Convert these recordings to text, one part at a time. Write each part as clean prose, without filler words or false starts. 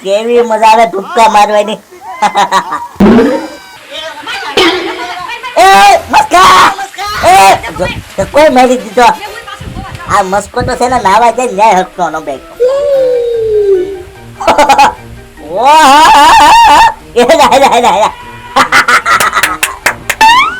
કેવી મજા આવે ધુક્કા મારવાની. એ મસ્કા એ કોઈ મારી દીધો. આ મસ્કો તો છે ને નાવા જાય ન્યાય હકતો નો બે.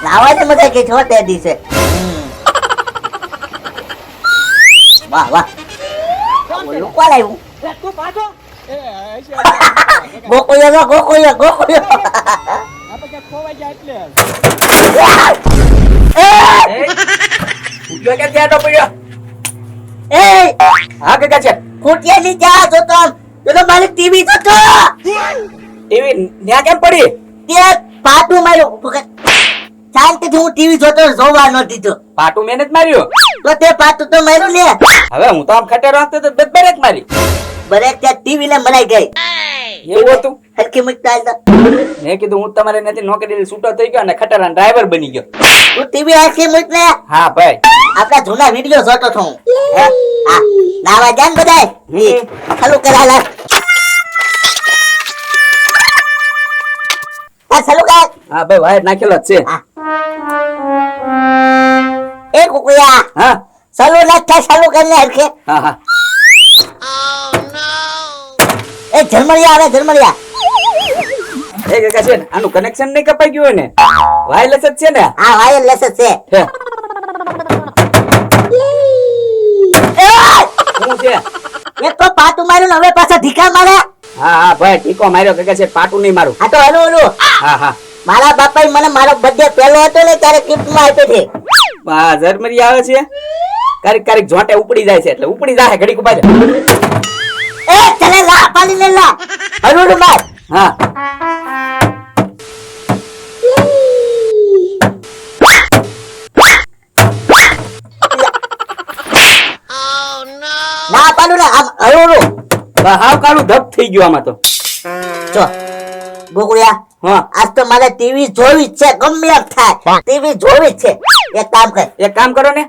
નાવા તો મજા કે છોટે દીસે. વાહ વાહ ઓલું કોણ આવ્યું? ગોકુળિયો મારી ટીવી જોતો. ટીવી ન્યા કેમ પડી? તે પાટું માર્યું. શાંતિથી હું ટીવી જોતો જોવા ન દીધો. પાટું મેને જ માર્યો. તો તે પાટું તો માર્યું ને. હવે હું તો આમ ખટેરો રાખતો તો બરેક મારી. બરેક ત્યાં ટીવી ને મરાઈ ગઈ. એવું હતું? હલકી મુકતા હતા. મેં કીધું હું તમારે નથી નોકરી છૂટો થઈ ગયો અને ખટારાનો ડ્રાઈવર બની ગયો. તું ટીવી હલકી મુક ને. હા ભાઈ. આપડા જૂના વિડિયો જોતો છું. હા નાવા જાન બધાય. ચાલુ કરા લા. આ ચાલુ કર. હા ભાઈ વાયર નાખેલો જ છે. એ કુકુયા. હા ચાલુ નાખ ચાલુ કરીને હરખે. હા હા. એ જર્મનિયા આવે જર્મનિયા. એ કાકા છે આનું કનેક્શન નહીં કપાઈ ગયું ને? વાયરલેસ જ છે ને? હા વાયરલેસ જ છે. શું છે? એક તો પાટું માર્યું ને હવે પાછા ઢીકા મારે. હા હા ભાઈ ઠીકો માર્યો કાકા છે પાટું નહીં મારું. હા તો હલો. હા હા. મારા બાપાએ મને મારો બર્થડે પહેલો હતો ને ત્યારે ગિફ્ટમાં આપ્યો છે. હા જર્મની આવે છે. કારીક કારીક જોંટે ઉપડી જાય છે એટલે ઉપડી જાય ઘડીક ઉભા છે. એ ચલે લા પાણી લે લા. હલો માર. હા. ના પાડું ને આમ હલો. હાવ કાળું ધપ થઈ ગયું આમાં તો. જો ગોગુડિયા. હા આજ તો મારે ટીવી જોવી જ છે ગમે એમ થાય. ટીવી જોવી જ છે. એક કામ કર. એક કામ કરો ને.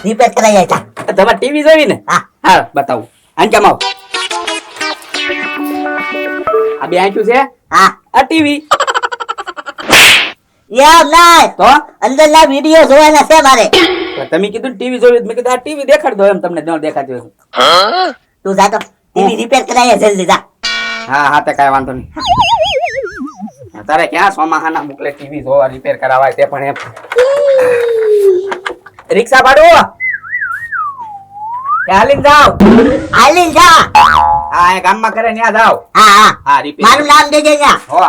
રિપેર કરાઈ જાય. તમારે ટીવી જોવી ને? હા હા બતાવું. આંચામ આવો. આ બે આંખ્યું છે? હા આ ટીવી. યાર ના તો અંદર ના વિડિયો જોવાના છે મારે. તમે કીધું ટીવી જોવી મેં કીધું આ ટીવી દેખાડ દો એમ તમને ન દેખાતી હોય. તું જા તો ટીવી રિપેર કરાઈ જલ્દી જા. હા હા તે કાંઈ વાંધો નહીં. તારે ક્યાં સોમાહાના મોકલે ટીવી જોવા રિપેર કરાવાય તે પણ એમ. રિક્ષા ભાડું કે હાલીને જાવ? હાલી જા. હા એ ગામમાં કરે ત્યાં જાવ. હા હા હા રિપેર. મારું નામ દેજે જા. હો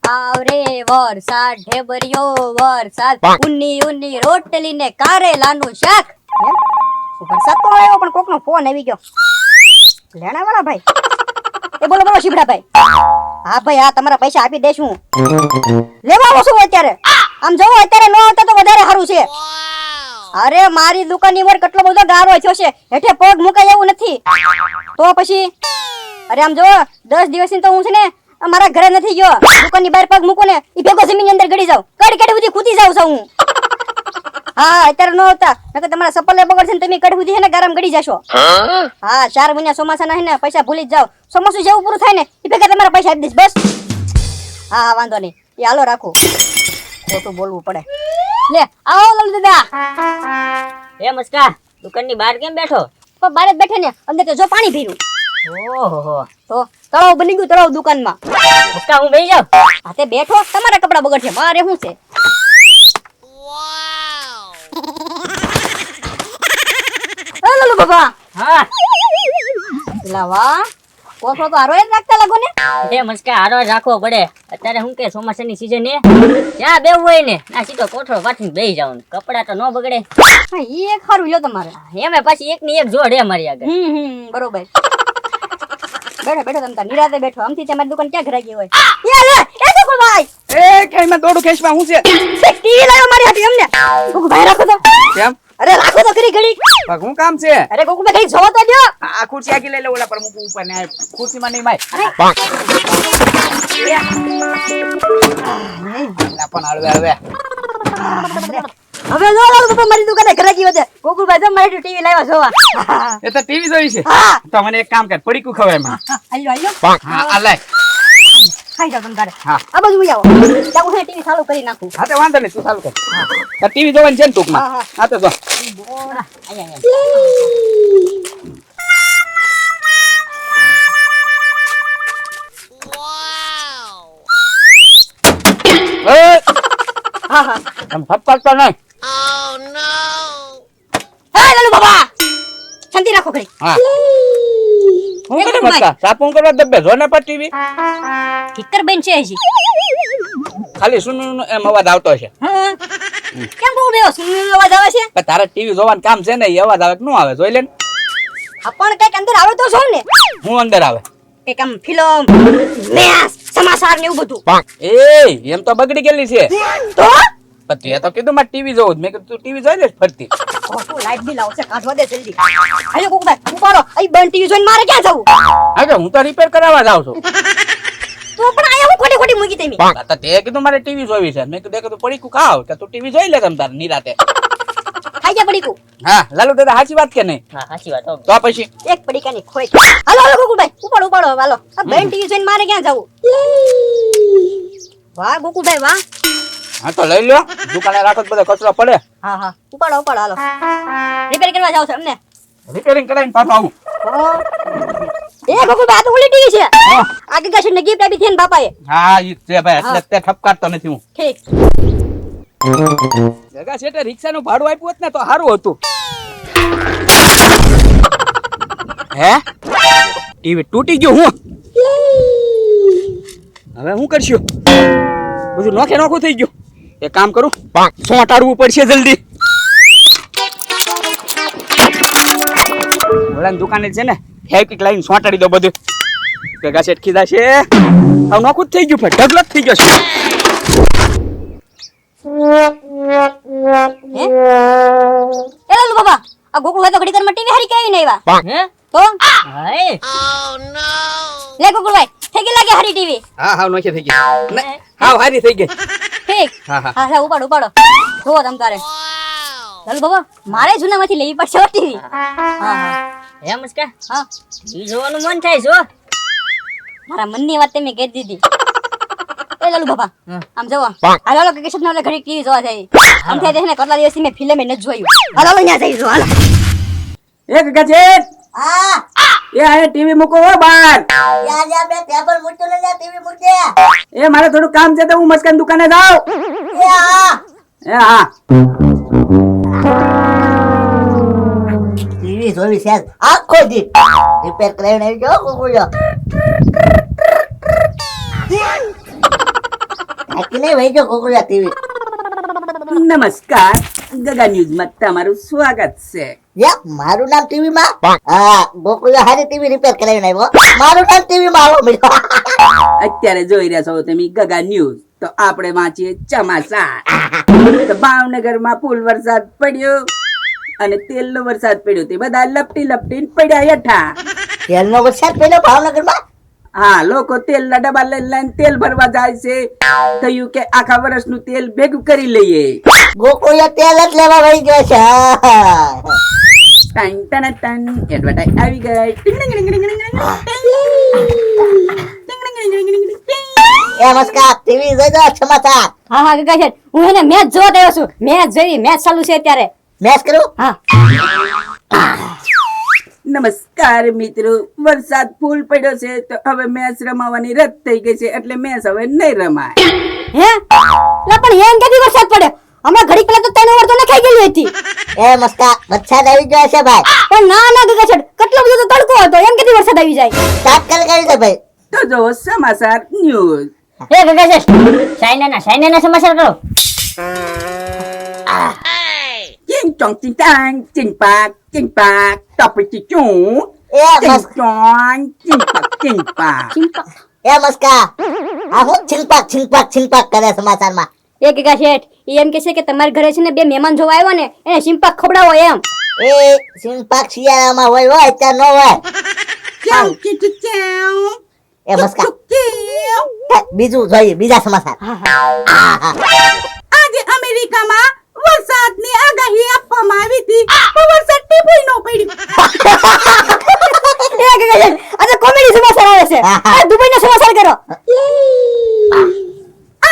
આવરે વરસાદ ઢેબરિયો વરસાદ ઉન્ની ઉન્ની રોટલી ને કારેલાનું શાક. વરસાદ તો આવ્યો પણ કોકનો ફોન આવી ગયો. લેણા વાળા ભાઈ. એ બોલો બોલો શીબડા ભાઈ. હા ભાઈ આ તમારા પૈસા આપી દેશું. લેવા આવો શું અત્યારે? આમ જોવો અત્યારે નો આવતા તો વધારે સારું છે. અરે મારી દુકાનની ઉપર કેટલો બધો ગારો થયો છે હેઠે પગ મુકાય એવું નથી. તો પછી અરે આમ જો 10 દિવસની તો હું છે ને અમારા ઘરે નથી ગયો. દુકાનની બહાર પગ મૂકો ને ઈ ભેગો જમીન અંદર ગડી જાવ. કડી કડી સુધી કૂદી જાવ છું હું. હા અત્યારે નો આવતા નકર તમારા સપલે બગડશે ને તમે કડી સુધી હે ને ગરમ ગડી જશો. હા 4 મહિના ચોમાસાના હે ને પૈસા ભૂલી જ જાવ. ચોમાસું જેવું પૂરું થાય ને ઈ ભેગા તમારા પૈસા આપી દઈશ બસ. હા વાંધો નહીં એ હાલો રાખો. ખોટું બોલવું પડે. લે આવો લલ દાદા. એ મસ્કા દુકાનની બહાર કેમ બેઠો? પણ બહાર જ બેઠે ને અંદર તો જો પાણી ભર્યું. ઓહો તો તળાવ બની ગયું તળાવ દુકાનમાં. મસ્કા હું બેહી જાઉં? હા તે બેઠો તમારા કપડા બગડશે મારે શું છે? વાવ લલુ બાબા. હા લાવા કોઠો તો આરો જ રાખતા લાગો ને. એ મસ્કા હારો જ રાખવો પડે. અત્યારે હું કે ચોમાસાની સીઝન હે ત્યાં બેવું હોય ને ના સીધો કોઠો પાથરીને બેહી જાવ. કપડા તો ન બગડે. હા ઈ એક ખારું લ્યો તમારે. એમે પાછી એક ની એક જોડ હે મારી આગળ. બરોબર. બેઠો બેઠો તમતા નિરાતે બેઠો. આમથી તમારી દુકાન ક્યાં ઘરાઈ ગઈ હોય? એ ગોકુલ ભાઈ. એ કઈ માં દોડું ખેંચવા હું છે? ટીવી લાવ્યો મારી હાથી અમને. ગોકુલ ભાઈ રાખો તો. કેમ? અરે રાખો તો કરી ઘડી. પણ હું કામ છે? અરે ગોકુલ ભાઈ ઘડી જોવો તો દો. આ ખુરશી આખી લઈ લે ઓલા પર મૂકું ઉપર ને ખુરશીમાં નહીં માય. પણ હળવે હળવે. હવે જો લાલુ બાપા મારી દુકાને ઘરાકી વધે ગોકુલભાઈ તો મારી ટીવી લાવ્યા જોવા એ તો ટીવી જોઈ છે હા. તો મને એક કામ કર પડીકું ખવાય મને હાલ્યો હાલ્યો હા આ લાય ખાઈ જાવ તમે તારે હા. આ બાજુ આવો ત્યાં હું ટીવી ચાલુ કરી નાખું હા તે વાંધો નહીં તું ચાલુ કર હા ટીવી જોવાની છે ને ટૂંકમાં હા, હા. હા તો જો એ હા હા તમે ફટકારતા નહીં હા લાલુ બાપા શાંતિ રાખો ઘડી હા હું કરે ભાઈ. મતકા સાપું કરવા દબ્બે જો ને પર ટીવી ઠીકર બેન છે હજી ખાલી સુનું એમ અવાજ આવતો છે હા કેમ બહુ બેહો સુન અવાજ આવે છે પણ તારે ટીવી જોવાનું કામ છે ને એ અવાજ આવે કે ન આવે જોઈ લે ને હા પણ કઈક અંદર આવે તો છો ને હું અંદર આવે કઈક આમ ફિલ્મ મેચ સમાચાર ને એવું બધું એ એમ તો બગડી ગયેલી છે તો પણ તે તો કીધું મારે ટીવી જોવું મેં કીધું તું ટીવી જોઈ લે ફરતી તું લાઈટ બિલ આવશે કાઢવા દે જલ્દી હાલો કોકભાઈ ઉપાડો અહીં બંધ ટીવી જોઈને મારે ક્યાં જવું હા કે હું તો રિપેર કરાવવા જાઉં છું તું પણ આયા હું ખોટી ખોટી મૂકી તેમી હા, તો તે કીધું મારે ટીવી જોવી છે મેં કીધું પડીકું ખાવ કે તું ટીવી જોઈ લે તમ તારે નિરાતે ખાઈ જા પડીકું હા લાલુ દાદા સાચી વાત કે નહીં હા સાચી વાત હો. તો પછી એક પડીકાની ખોઈ હાલો હાલો ગોકુલભાઈ ઉપાડો ઉપાડો હાલો આ બંધ ટીવી જોઈને મારે ક્યાં જવું વાહ ગોકુલભાઈ વાહ હા તો લઈ લ્યો દુકાને રાખો તો બધો કચરો પડે હા હા ઉપાડો ઉપાડો હાલો રિપેર કરવા જાવ છો અમને રિપેરિંગ કરાવીને પાછું આવું એ ગોકુલભાઈ આ તો ઓલી ટીવી છે આગળ ગાશે ને ગિફ્ટ આપી છે ને બાપાએ હા ઈ છે ભાઈ એટલે તે ઠપકારતો નથી હું ઠીક જગા શેઠે રિક્ષાનું ભાડું આપ્યું હોત ને તો સારું હતું હે ટીવી તૂટી ગયું હું હવે હું કરશું બધું નોખે નોખું થઈ ગયું એક કામ કરું સોંટાડવું પડશે જલ્દી ઓલાની દુકાને છે ને ફેવિક લાઈન સોંટાડી દો બધું ભેગા શેઠ કીધા છે હવે નોખું જ થઈ ગયું પણ ઢગલો જ થઈ ગયો છે હે એ લાલુ બાબા આ ગોકુલભાઈ તો ઘડી ઘરમાં ટીવી હારી કેવી નહીં આવ્યા હે તો હાય લે ગોકુલભાઈ થઈ ગઈ લાગે હારી ટીવી હા હા નોખી થઈ ગઈ હા હારી થઈ ગઈ ઠીક હા હા હા ઉપાડો ઉપાડો જુઓ તમ તારે લાલુ બાબા મારે જૂનામાંથી લેવી પડશે ટીવી હા હા હે મુસ્કા હા ઈ જોવાનું મન થાય છો મારા મનની વાત તમે કહી દીધી એ લાલુ બાબા હમ. આમ જવો હાલો હાલો કે ના ઘડી ટીવી જોવા જાય આમ થાય ને કેટલા દિવસથી મેં ફિલ્મ ન જોયું હાલો હાલો ત્યાં જઈ જો હાલો એક ગજેટ હા એ આ ટીવી મૂકો હો બહાર યાર યાર બે ટેબલ મૂકતો ને જા ટીવી મૂકજે એ મારે થોડું કામ છે તો હું મસ્કન દુકાને જાઉં એ હા એ હા ટીવી જોવી છે આખો દી રિપેર કરાવીને આવી જાઓ ગોકુળિયો બાકી નહીં વહી જાઓ ગોકુળિયા ટીવી નમસ્કાર ગગા ન્યૂઝમાં તમારું સ્વાગત છે યા મારું નામ ટીવી માં હા ગોકુળિયો હારી ટીવી રિપેર કરાવીને આવ્યો મારું નામ ટીવી માં આવો મળ્યો અત્યારે જોઈ રહ્યા છો તમે ગગા ન્યૂઝ તો આપણે વાંચીએ ચોમાસા તો ભાવનગરમાં ફૂલ વરસાદ પડ્યો અને તેલનો વરસાદ પડ્યો તે બધા લપટી લપટીને પડ્યા હેઠા તેલનો વરસાદ પડ્યો ભાવનગરમાં હા લોકો તેલના ડબ્બા લઈને લઈને તેલ ભરવા જાય છે થયું કે આખા વર્ષનું તેલ ભેગું કરી લઈએ ગોકુળિયો તેલ જ લેવા વહી ગયો છે ટન ટન ટન એડવર્ટાઇઝ આવી ગઈ ટિંગ ટિંગ ટિંગ ટિંગ ટિંગ એ નમસ્કાર ટીવી જોઈ દો સમાચાર હા હા ગગા છે હું એને મેચ જોવા આવ્યો છું મેચ જોઈ મેચ ચાલુ છે અત્યારે મેચ કરું હા નમસ્કાર મિત્રો વરસાદ ફૂલ પડ્યો છે તો હવે મેચ રમાવાની રદ થઈ ગઈ છે એટલે મેચ હવે નહીં રમાય હે લા પણ એમ કેદી વરસાદ પડ્યો હમણાં ઘડી પહેલા તો 3 ઓવર તો નખાઈ ગયેલી હતી એ મસ્કા વરસાદ આવી ગયો છે ભાઈ પણ ના ના ગગા છે કેટલો બધો તો તડકો હતો એમ કેદી વરસાદ આવી જાય તાત્કાલિક આવી જાય ભાઈ તો જો સમાચાર ન્યૂઝ હે ગગા છે સાઈના સમાચાર કરો ચિંગ ચોંગ ચિંગ તાંગ ચિંગ પાક ટપી ચીચું એ ચિંગ મસ્કા ચોંગ ચિંગ પાક એ મસ્કા આ હું છીંપાક કરે સમાચારમાં એ ગગા શેઠ ઈ એમ કહે છે કે તમારા ઘરે છે ને બે મહેમાન જોવા આવ્યો ને એને સિંપાક ખવડાવો એમ એ છીંપાક શિયાળામાં હોય અત્યારે ન હોય ચાઉ ચીચુ ચાઉ એ મસ્કા બીજું જોઈએ બીજા સમાચાર આજે અમેરિકામાં વરસાદની આગાહી આપવામાં આવી હતી પણ વરસાદ ટીપુય ન પડ્યું. એ ગગન આજે કોમેડી સમાચાર આવે છે આ દુબઈના સમાચાર કરો.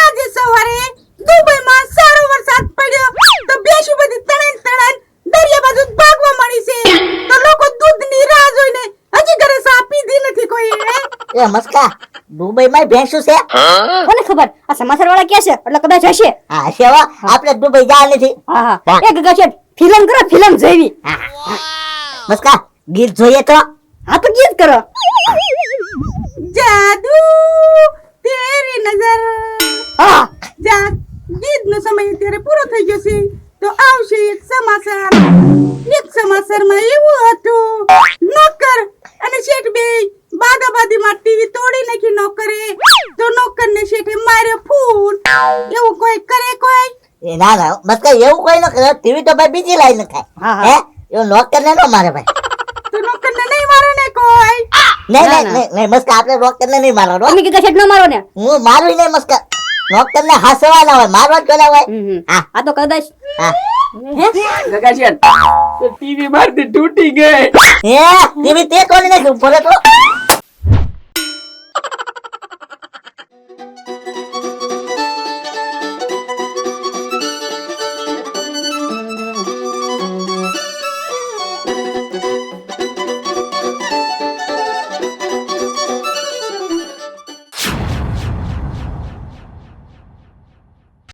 આજે સવારે દુબઈમાં સારો વરસાદ પડ્યો તો બેસી બધી તણાઈ દરિયા બાજુ ભાગવા મળી છે. તો લોકો દૂધની રાહ જોઈને હજી ઘરે સા પીધી નથી કોઈ. એ મસ્કા દુબઈમાં ભેંસું છે? કોને ખબર આ સમાચાર વાળા કે છે એટલે કદાચ હશે. હા છે હો, આપણે દુબઈ જા નથી. હા હા એ ગગન છે ફિલ્મ કરો ફિલ્મ જોઈવી. મસ્કા ગીત જોઈએ તો? હા તો ગીત કરો. જાદુ તેરી નજર. હા જા ગીતનો સમય અત્યારે પૂરો થઈ ગયો છે તો આવશે એક સમાચાર. એક સમાચારમાં એવું હતું નોકર અને શેઠ બે બાદાબાદીમાં ટીવી તોડી નાખી નોકરે તો નોકરને શેઠે માર્યો ફૂલ. એવું કોઈ કરે કોઈ? એ ના ના મસ્કા એવું કોઈ ન કરે. ટીવી તો ભાઈ બીજી લાઈન ખાય. હા, હા. હે એવું નોકરને ન મારે ભાઈ. તો નોકરને નહીં મારે ને કોઈ? નહીં ના, નહીં નહીં નહીં મસ્કા આપણે નોકરને નહીં મારવાનો. તમે કીધા છે ન મારો ને. હું મારું નહીં મસ્કા. નોકરને હાસવાના હોય, મારવા જ પેલા હોય. હા આ તો કદાચ હા. હે ગગાશિયન તો ટીવી મારથી તૂટી ગઈ. હે ટીવી તે તોડી નાખ્યું બોલે તો.